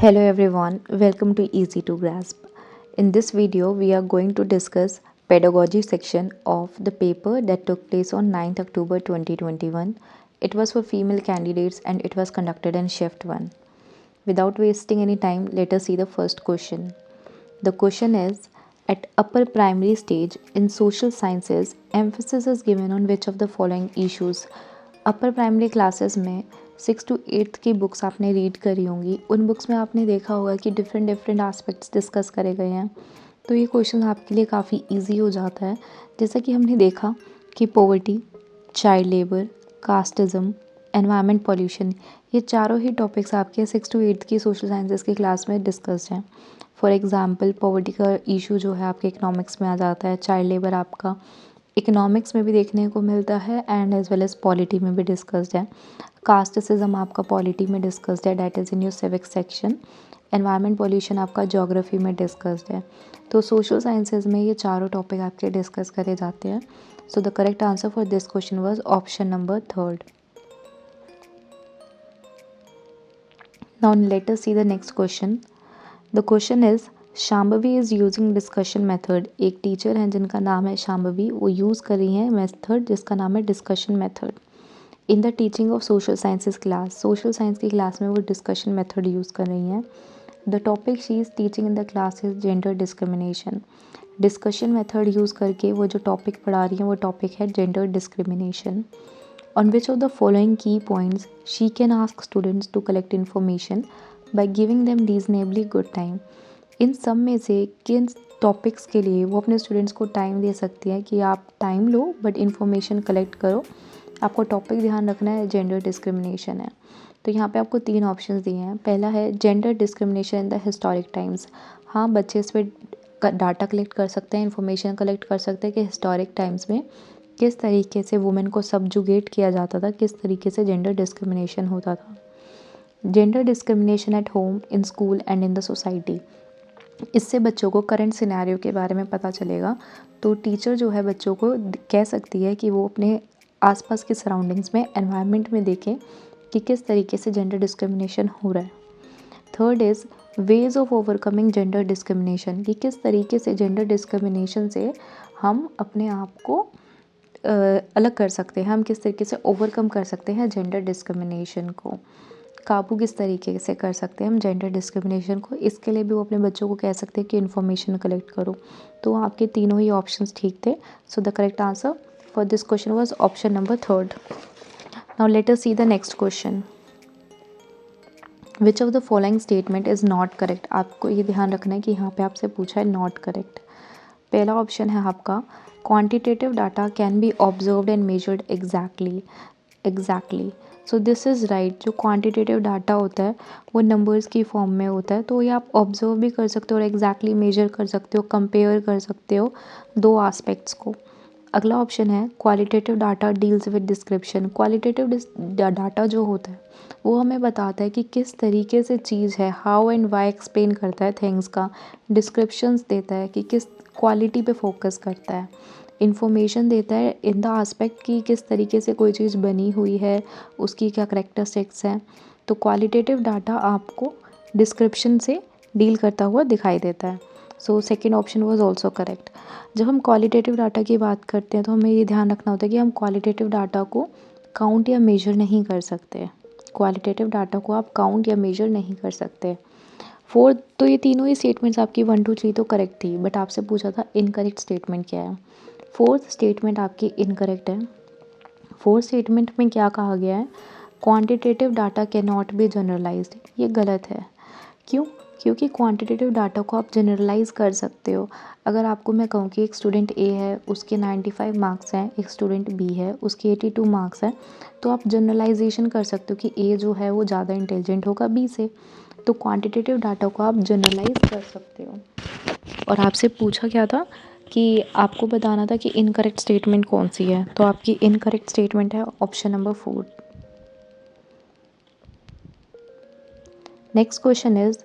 Hello everyone, welcome to Easy to Grasp. In this video, we are going to discuss pedagogy section of the paper that took place on 9th October 2021. It was for female candidates and it was conducted in shift 1. Without wasting any time, let us see the first question. The question is, at upper primary stage in social sciences, emphasis is given on which of the following issues. Upper primary classes में 6 to 8 की books आपने read करी होंगी। उन books में आपने देखा होगा कि डिफरेंट डिफरेंट एस्पेक्ट्स डिस्कस करे गए हैं। तो ये क्वेश्चन आपके लिए काफ़ी इजी हो जाता है। जैसा कि हमने देखा कि poverty, child labour, casteism, environment pollution, ये चारों ही टॉपिक्स आपके 6 to 8 की सोशल साइंसेस की क्लास में डिस्कस्ड हैं। फॉर एग्ज़ाम्पल पॉवर्टी का इशू जो है आपके इकोनॉमिक्स में आ जाता है, चाइल्ड लेबर आपका इकोनॉमिक्स में भी देखने को मिलता है and as well as polity में भी डिस्कस्ड है। कास्टिसिज्म आपका पॉलिटी में डिस्कस्ड है, that is in your civic section. Environment pollution आपका ज्योग्राफी में डिस्कस्ड है। तो सोशल साइंसेज में ये चारों टॉपिक आपके डिस्कस करे जाते हैं। So the correct answer for this question was option number 3rd. Now let us see the next question. The question is, Shambhavi is using discussion method. एक टीचर हैं जिनका नाम है शाम्भवी, वो यूज़ कर रही हैं मेथड जिसका नाम है discussion method in the teaching of social sciences class. Social science की क्लास में वो डिस्कशन मेथड यूज़ कर रही हैं। The topic she is teaching in the class is gender discrimination. Discussion method use करके वो जो टॉपिक पढ़ा रही हैं वो टॉपिक है gender discrimination. On which of the following key points she can ask students to collect information by giving them reasonably good time? इन सब में से किन टॉपिक्स के लिए वो अपने स्टूडेंट्स को टाइम दे सकती है कि आप time low but information collect करो। आपको टॉपिक ध्यान रखना है, जेंडर डिस्क्रिमिनेशन है। तो यहाँ पे आपको 3 ऑप्शंस दिए हैं। पहला है gender discrimination in the historic times. हाँ, बच्चे इस पर डाटा कलेक्ट कर सकते हैं, इन्फॉर्मेशन कलेक्ट कर सकते हैं कि हिस्टोरिक टाइम्स में किस तरीके से वुमेन को सबजुगेट किया जाता था, किस तरीके से जेंडर डिस्क्रिमिनेशन होता था। Gender discrimination at home, in school and in the society. इससे बच्चों को करंट सिनेरियो के बारे में पता चलेगा। तो टीचर जो है बच्चों को कह सकती है कि वो अपने आसपास के सराउंडिंग्स में, एनवायरनमेंट में देखें कि किस तरीके से जेंडर डिस्क्रिमिनेशन हो रहा है। Third is ways of overcoming gender discrimination, कि किस तरीके से जेंडर डिस्क्रिमिनेशन से हम अपने आप को अलग कर सकते हैं, हम किस तरीके से ओवरकम कर सकते हैं जेंडर डिस्क्रिमिनेशन को, काबू किस तरीके से कर सकते हैं हम जेंडर डिस्क्रिमिनेशन को। इसके लिए भी वो अपने बच्चों को कह सकते हैं कि इन्फॉर्मेशन कलेक्ट करो। तो आपके तीनों ही ऑप्शंस ठीक थे। So the correct answer for this question was option number 3rd. Now let us see the next question. Which of the following statement is not correct. आपको ये ध्यान रखना है कि यहाँ पे आपसे पूछा है नॉट करेक्ट। पहला ऑप्शन है आपका quantitative data can be observed and measured exactly. So this is right. जो क्वांटिटेटिव डाटा होता है वो नंबर्स की फॉर्म में होता है, तो ये आप ऑब्जर्व भी कर सकते हो और एग्जैक्टली मेजर कर सकते हो, कंपेयर कर सकते हो दो आस्पेक्ट्स को। अगला ऑप्शन है qualitative data deals with description. Qualitative data जो होता है वो हमें बताता है कि किस तरीके से चीज़ है, हाउ एंड वाई एक्सप्लेन करता है थिंग्स का। डिस्क्रिप्शंस देता है कि किस क्वालिटी पे फोकस करता है। इन्फॉर्मेशन देता है इन द आस्पेक्ट की किस तरीके से कोई चीज़ बनी हुई है, उसकी क्या करेक्टरिस्टिक्स हैं। तो क्वालिटेटिव डाटा आपको डिस्क्रिप्शन से डील करता हुआ दिखाई देता है। So second option was also correct. जब हम क्वालिटेटिव डाटा की बात करते हैं तो हमें ये ध्यान रखना होता है कि हम क्वालिटेटिव डाटा को काउंट या मेजर नहीं कर सकते। क्वालिटेटिव डाटा को आप काउंट या मेजर नहीं कर सकते। फोर्थ, तो ये तीनों ही स्टेटमेंट्स आपकी 1 2 3 तो करेक्ट थी, बट आपसे पूछा था इनकरेक्ट स्टेटमेंट क्या है। फोर्थ स्टेटमेंट आपकी इनकरेक्ट है। फोर्थ स्टेटमेंट में क्या कहा गया है, quantitative data can not be generalized. ये गलत है। क्यों? क्योंकि क्वांटिटेटिव डाटा को आप जनरलाइज कर सकते हो। अगर आपको मैं कहूँ कि एक स्टूडेंट ए है, उसके 95 मार्क्स हैं, एक स्टूडेंट बी है, उसके 82 मार्क्स हैं, तो आप जनरलाइजेशन कर सकते हो कि ए जो है वो ज़्यादा इंटेलिजेंट होगा बी से। तो क्वांटिटेटिव डाटा को आप जनरलाइज कर सकते हो। और आपसे पूछा क्या था कि आपको बताना था कि इनकरेक्ट स्टेटमेंट कौन सी है, तो आपकी इनकरेक्ट स्टेटमेंट है option number 4। Next question is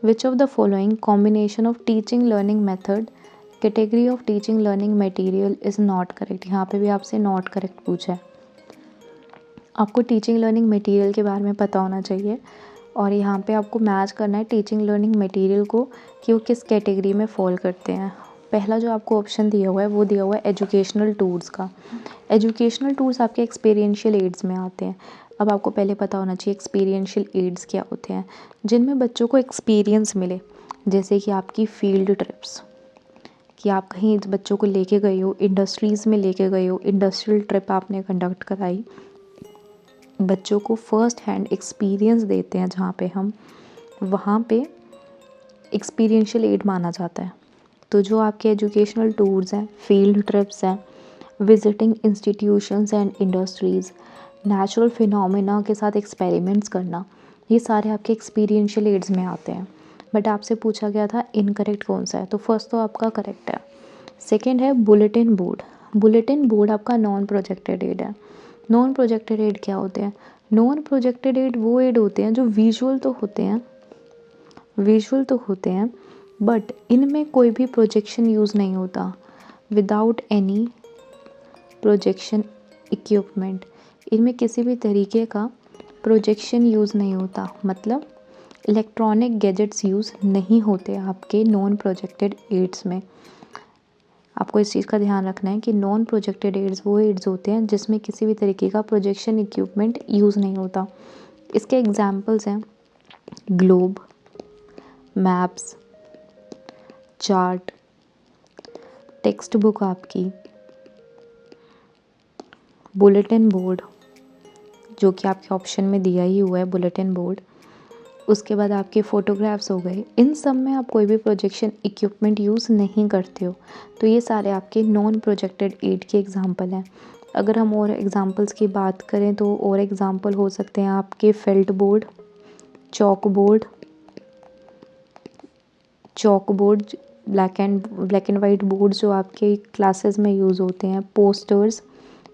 which of the following combination of teaching learning method category of teaching learning material is not correct. यहाँ पे भी आपसे नॉट करेक्ट पूछा है। आपको टीचिंग लर्निंग मटेरियल के बारे में पता होना चाहिए। और यहाँ पे आपको मैच करना है टीचिंग लर्निंग मटेरियल को कि वो किस कैटेगरी में फॉल करते हैं। पहला जो आपको ऑप्शन दिया हुआ है वो दिया हुआ है एजुकेशनल टूर्स का। एजुकेशनल टूर्स आपके एक्सपीरियंशियल एड्स में आते हैं। अब आपको पहले पता होना चाहिए एक्सपीरियंशियल एड्स क्या होते हैं, जिनमें बच्चों को एक्सपीरियंस मिले, जैसे कि आपकी फील्ड ट्रिप्स, कि आप कहीं बच्चों को लेके गए हो, इंडस्ट्रीज़ में लेके गए हो, इंडस्ट्रियल ट्रिप आपने कंडक्ट कराई, बच्चों को फर्स्ट हैंड एक्सपीरियंस देते हैं जहाँ पे हम, वहाँ पे एक्सपीरियंशियल एड माना जाता है। तो जो आपके एजुकेशनल टूर्स हैं, फील्ड ट्रिप्स हैं, visiting institutions and industries, natural phenomena के साथ एक्सपेरिमेंट्स करना, ये सारे आपके एक्सपीरियंशियल एड्स में आते हैं। बट आपसे पूछा गया था इनकरेक्ट कौन सा है, तो फर्स्ट तो आपका करेक्ट है। सेकंड है बुलेटिन बोर्ड। बुलेटिन बोर्ड आपका नॉन प्रोजेक्टेड एड है। नॉन प्रोजेक्टेड एड क्या होते हैं? नॉन प्रोजेक्टेड एड वो एड होते हैं जो विजुअल तो होते हैं बट इनमें कोई भी प्रोजेक्शन यूज़ नहीं होता, विदाउट एनी प्रोजेक्शन इक्विपमेंट। इनमें किसी भी तरीके का प्रोजेक्शन यूज़ नहीं होता, मतलब इलेक्ट्रॉनिक गैजेट्स यूज़ नहीं होते आपके नॉन प्रोजेक्टेड एड्स में। आपको इस चीज़ का ध्यान रखना है कि नॉन प्रोजेक्टेड एड्स वो एड्स होते हैं जिसमें किसी भी तरीके का प्रोजेक्शन इक्विपमेंट यूज़ नहीं होता। इसके एग्जाम्पल्स हैं globe, maps, chart, text book आपकी, बुलेटिन बोर्ड जो कि आपके ऑप्शन में दिया ही हुआ है बुलेटिन बोर्ड, उसके बाद आपके फ़ोटोग्राफ्स हो गए। इन सब में आप कोई भी प्रोजेक्शन इक्विपमेंट यूज़ नहीं करते हो, तो ये सारे आपके नॉन प्रोजेक्टेड एड के एग्जांपल हैं। अगर हम और एग्जांपल्स की बात करें तो और एग्जांपल हो सकते हैं आपके felt board, chalk board, black and white board जो आपके क्लासेस में यूज़ होते हैं, पोस्टर्स,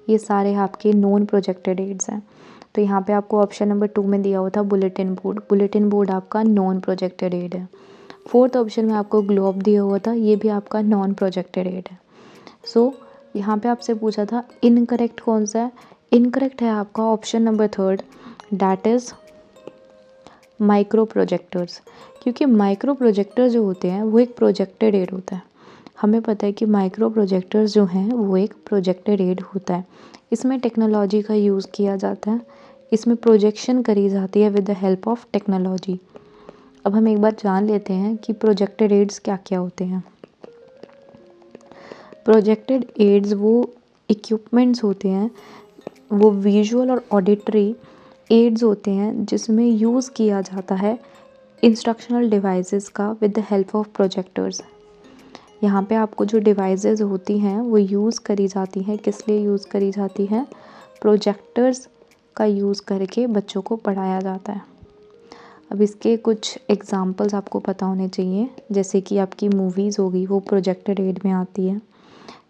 ये सारे आपके नॉन प्रोजेक्टेड एड्स हैं। तो यहाँ पे आपको ऑप्शन नंबर 2 में दिया हुआ था बुलेटिन बोर्ड। बुलेटिन बोर्ड आपका नॉन प्रोजेक्टेड एड है। फोर्थ ऑप्शन में आपको ग्लोब दिया हुआ था, ये भी आपका नॉन प्रोजेक्टेड एड है। सो यहाँ पे आपसे पूछा था इनकरेक्ट कौन सा है? इनकरेक्ट है आपका option number 3, that is micro projectors, क्योंकि माइक्रो प्रोजेक्टर जो होते हैं वो एक प्रोजेक्टेड एड होता है। हमें पता है कि माइक्रो प्रोजेक्टर्स जो हैं वो एक प्रोजेक्टेड एड होता है। इसमें टेक्नोलॉजी का यूज़ किया जाता है, इसमें प्रोजेक्शन करी जाती है with the help of technology. अब हम एक बार जान लेते हैं कि प्रोजेक्टेड एड्स क्या क्या होते हैं। प्रोजेक्टेड एड्स वो इक्विपमेंट्स होते हैं, वो विजुअल और ऑडिटरी एड्स होते हैं जिसमें यूज़ किया जाता है इंस्ट्रक्शनल डिवाइसेस का with the help of projectors. यहाँ पे आपको जो डिवाइसेस होती हैं वो यूज़ करी जाती हैं, किस लिए यूज़ करी जाती हैं? प्रोजेक्टर्स का यूज़ करके बच्चों को पढ़ाया जाता है। अब इसके कुछ एग्जांपल्स आपको पता होने चाहिए, जैसे कि आपकी मूवीज़ होगी वो प्रोजेक्टेड एड में आती है।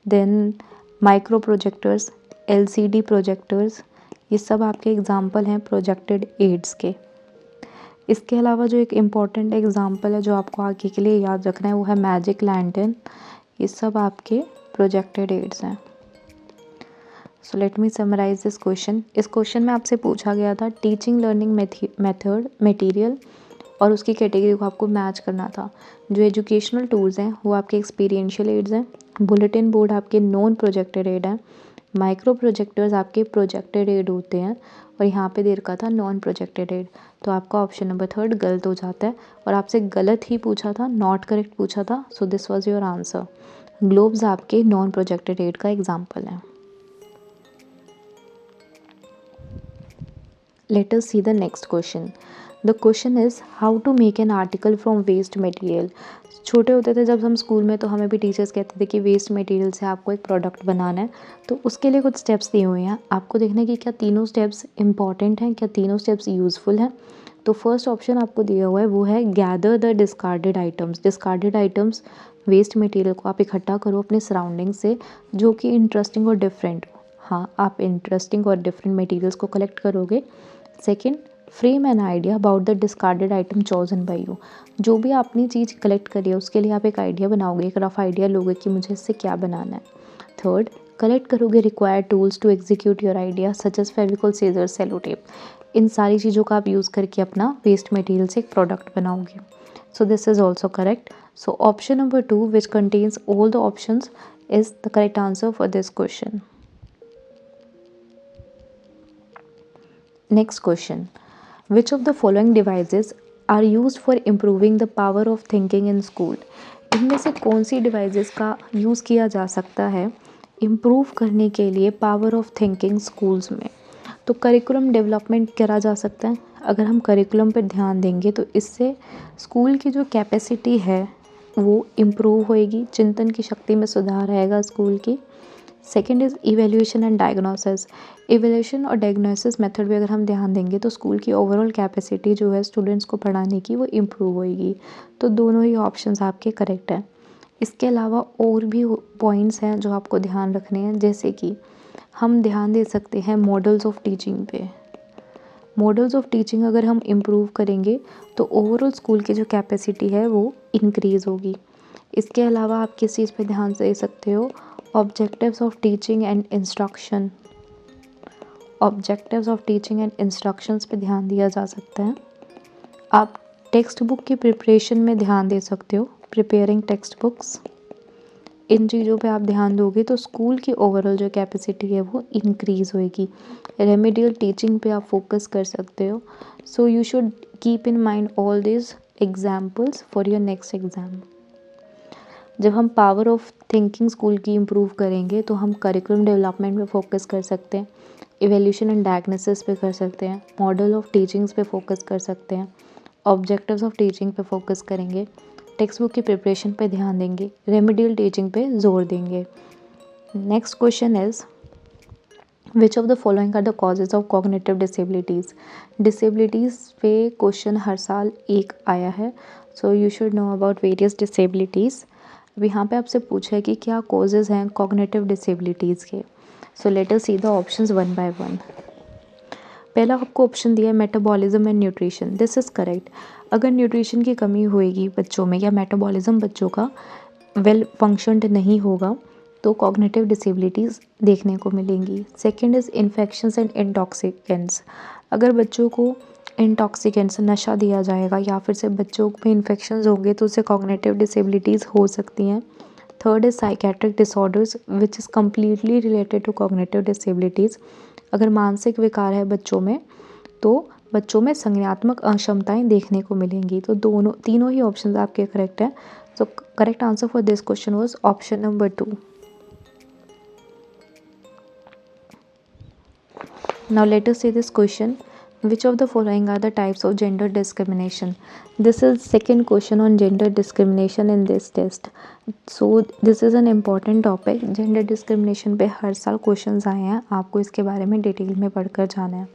Then micro projectors, LCD projectors, ये सब आपके एग्जांपल हैं प्रोजेक्टेड एड्स के। इसके अलावा जो एक इम्पॉर्टेंट एग्जांपल है जो आपको आगे के लिए याद रखना है वो है मैजिक लैंटर्न। ये सब आपके प्रोजेक्टेड एड्स हैं। So let me summarize this question. इस क्वेश्चन में आपसे पूछा गया था टीचिंग लर्निंग मेथड मटेरियल और उसकी कैटेगरी को आपको मैच करना था। जो एजुकेशनल टूल्स हैं वो आपके एक्सपीरियंशियल एड्स हैं, बुलेटिन बोर्ड आपके नॉन प्रोजेक्टेड एड हैं, माइक्रो प्रोजेक्टर्स आपके प्रोजेक्टेड एड होते हैं और यहाँ पे दे रखा था नॉन प्रोजेक्टेड एड। तो आपका ऑप्शन नंबर 3 गलत हो जाता है और आपसे गलत ही पूछा था, नॉट करेक्ट पूछा था। So this was your answer. Globes आपके नॉन प्रोजेक्टेड एड का एग्जाम्पल है। Let us see the next question. The question is how to make an article from waste material. छोटे होते थे जब हम स्कूल में तो हमें भी टीचर्स कहते थे कि वेस्ट मटेरियल से आपको एक प्रोडक्ट बनाना है, तो उसके लिए कुछ स्टेप्स दिए हुए हैं। आपको देखना है कि क्या तीनों स्टेप्स इंपॉर्टेंट हैं, क्या तीनों स्टेप्स यूज़फुल हैं। तो फर्स्ट ऑप्शन आपको दिया हुआ है वो है gather the discarded items. Discarded items, waste material को आप इकट्ठा करो अपने सराउंडिंग से जो कि इंटरेस्टिंग और डिफरेंट हो। हाँ, आप इंटरेस्टिंग और डिफरेंट मटेरियल्स को कलेक्ट करोगे। Second, frame an idea about the discarded item chosen by you. जो भी आपने चीज़ कलेक्ट करी है उसके लिए आप एक आइडिया बनाओगे, एक रफ आइडिया लोगे कि मुझे इससे क्या बनाना है। थर्ड, कलेक्ट करोगे required tools to execute your idea such as Fevicol, scissor, sellotape. इन सारी चीज़ों का आप यूज़ करके अपना वेस्ट मटेरियल से एक प्रोडक्ट बनाओगे। So this is also correct. So option number 2 which contains all the options is the correct answer for this question. Next question, which of the following devices are used for improving the power of thinking in school. इनमें से कौन सी devices का use किया जा सकता है improve करने के लिए पावर ऑफ थिंकिंग स्कूल्स में। तो करिकुलम डेवलपमेंट करा जा सकता है। अगर हम करिकुलम पर ध्यान देंगे तो इससे स्कूल की जो कैपेसिटी है वो इम्प्रूव होएगी, चिंतन की शक्ति में सुधार आएगा स्कूल की। Second is evaluation and diagnosis. Evaluation और डायग्नोसिस मेथड पे अगर हम ध्यान देंगे तो स्कूल की ओवरऑल कैपेसिटी जो है स्टूडेंट्स को पढ़ाने की वो इम्प्रूव होएगी। तो दोनों ही ऑप्शंस आपके करेक्ट हैं। इसके अलावा और भी पॉइंट्स हैं जो आपको ध्यान रखने हैं, जैसे कि हम ध्यान दे सकते हैं मॉडल्स ऑफ टीचिंग पे। मॉडल्स ऑफ टीचिंग अगर हम इम्प्रूव करेंगे तो ओवरऑल स्कूल की जो कैपेसिटी है वो इंक्रीज़ होगी। इसके अलावा आप किस चीज़ पे ध्यान दे सकते हो, objectives of teaching and instruction. Objectives of teaching and instructions पे ध्यान दिया जा सकता है। आप टेक्स्ट बुक की प्रिपरेशन में ध्यान दे सकते हो, प्रिपेयरिंग टेक्स्ट बुक्स। इन चीज़ों पे आप ध्यान दोगे तो स्कूल की ओवरऑल जो कैपेसिटी है वो इंक्रीज़ होएगी। रेमेडियल टीचिंग पे आप फोकस कर सकते हो। सो you should keep in mind all this examples for your next exam. जब हम पावर ऑफ थिंकिंग स्कूल की इम्प्रूव करेंगे तो हम करिकुलम डेवलपमेंट पे फोकस कर सकते हैं, इवैल्यूएशन एंड डायग्नोसिस पे कर सकते हैं, मॉडल ऑफ टीचिंग्स पे फोकस कर सकते हैं, ऑब्जेक्टिव्स ऑफ टीचिंग पे फोकस करेंगे, टेक्स्ट बुक की प्रिपरेशन पे ध्यान देंगे, रेमेडियल टीचिंग पे जोर देंगे। Next question is which of the following are the causes of cognitive disabilities. Disabilities पे क्वेश्चन हर साल एक आया है, so you should know about various disabilities. अब यहाँ पे आपसे पूछा है कि क्या कॉजेज़ हैं कॉग्निटिव डिसेबिलिटीज़ के। So let us see the options one by one. पहला आपको ऑप्शन दिया है metabolism and nutrition, this is correct. अगर न्यूट्रिशन की कमी होएगी बच्चों में या मेटाबॉलिज्म बच्चों का वेल फंक्शनड नहीं होगा तो कॉग्निटिव डिसेबिलिटीज़ देखने को मिलेंगी। Second is infections and intoxicants. अगर बच्चों को इंटॉक्सिकेंट्स नशा दिया जाएगा या फिर से बच्चों में इन्फेक्शंस होंगे तो उससे कॉग्निटिव डिसेबिलिटीज़ हो सकती हैं। Third is psychiatric disorders which is completely related to cognitive disabilities. अगर मानसिक विकार है बच्चों में तो बच्चों में संज्ञानात्मक अक्षमताएं देखने को मिलेंगी। तो तीनों ही ऑप्शन आपके करेक्ट हैं। So correct answer for this question was option number 2। Now let us see this question, which of the following are the types of gender discrimination. This is second question on gender discrimination in this test. So this is an important topic. Gender discrimination पे हर साल questions आए हैं, आपको इसके बारे में detail में पढ़कर जाना है।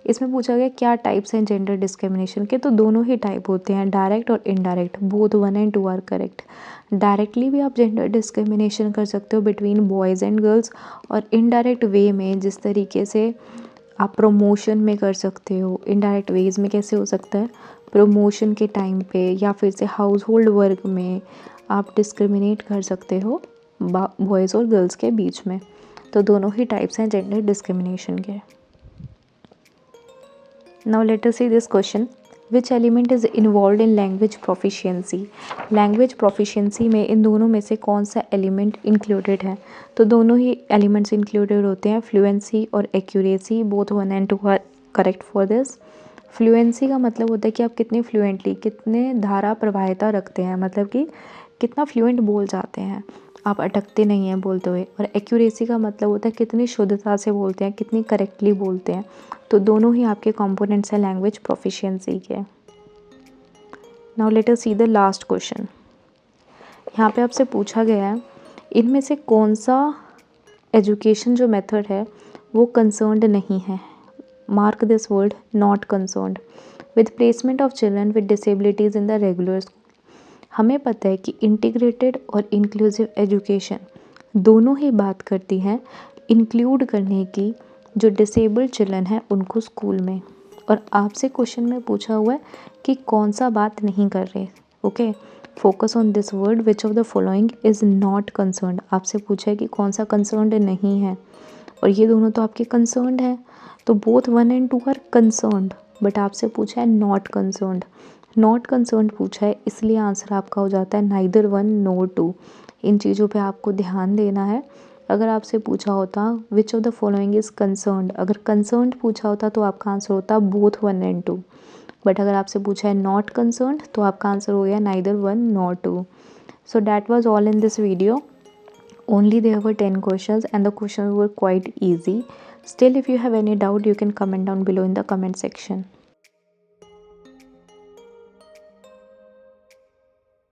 इसमें पूछा गया क्या टाइप्स हैं जेंडर डिस्क्रिमिनेशन के, तो दोनों ही टाइप होते हैं, डायरेक्ट और indirect, both 1 and 2 are correct. Directly भी आप जेंडर डिस्क्रिमिनेशन कर सकते हो बिटवीन बॉयज़ एंड गर्ल्स, और इनडायरेक्ट वे में जिस तरीके से आप प्रमोशन में कर सकते हो। इनडायरेक्ट वेज में कैसे हो सकता है, प्रमोशन के टाइम पे या फिर से हाउस होल्ड वर्क में आप डिस्क्रिमिनेट कर सकते हो बॉयज़ और गर्ल्स के बीच में। तो दोनों ही टाइप्स हैं जेंडर डिस्क्रिमिनेशन के। Now let us see this question, which element is involve in language proficiency. Language proficiency में इन दोनों में से कौन सा एलिमेंट इंक्लूडेड है, तो दोनों ही एलिमेंट्स इंक्लूडेड होते हैं, फ्लुएंसी और accuracy, both 1 and 2 are correct for this. Fluency का मतलब होता है कि आप कितने फ्लुएंटली, कितने धारा प्रवाहिता रखते हैं, मतलब कि कितना फ्लुएंट बोल जाते हैं, आप अटकते नहीं हैं बोलते हुए। और एक्यूरेसी का मतलब होता है कितनी शुद्धता से बोलते हैं, कितनी करेक्टली बोलते हैं। तो दोनों ही आपके कंपोनेंट्स हैं लैंग्वेज प्रोफिशिएंसी के। Now let us see the last question. यहाँ पे आपसे पूछा गया है इनमें से कौन सा एजुकेशन जो मेथड है वो कंसर्न्ड नहीं है, mark this word, not concerned with placement of children with disabilities in the regular school. हमें पता है कि इंटीग्रेटेड और इंक्लूसिव एजुकेशन दोनों ही बात करती हैं इंक्लूड करने की जो डिसेबल्ड चिल्ड्रन है उनको स्कूल में। और आपसे क्वेश्चन में पूछा हुआ है कि कौन सा बात नहीं कर रहे। Okay, focus on this word, which of the following is not concerned. आपसे पूछा है कि कौन सा कंसर्न्ड नहीं है, और ये दोनों तो आपके कंसर्न्ड हैं। तो both 1 and 2 are concerned, but आपसे पूछा है नॉट कंसर्न्ड। नॉट कंसर्न्ड पूछा है, इसलिए आंसर आपका हो जाता है नाइदर 1 नॉर 2। इन चीज़ों पे आपको ध्यान देना है। अगर आपसे पूछा होता विच of the following is concerned, अगर कंसर्न्ड पूछा होता तो आपका आंसर होता बोथ 1 एंड 2। बट अगर आपसे पूछा है नॉट कंसर्न्ड तो आपका आंसर हो गया neither 1 nor 2। So that was all in this video. Only there were 10 questions and the questions were quite easy. Still, if you have any doubt, you can comment down below in the comment section.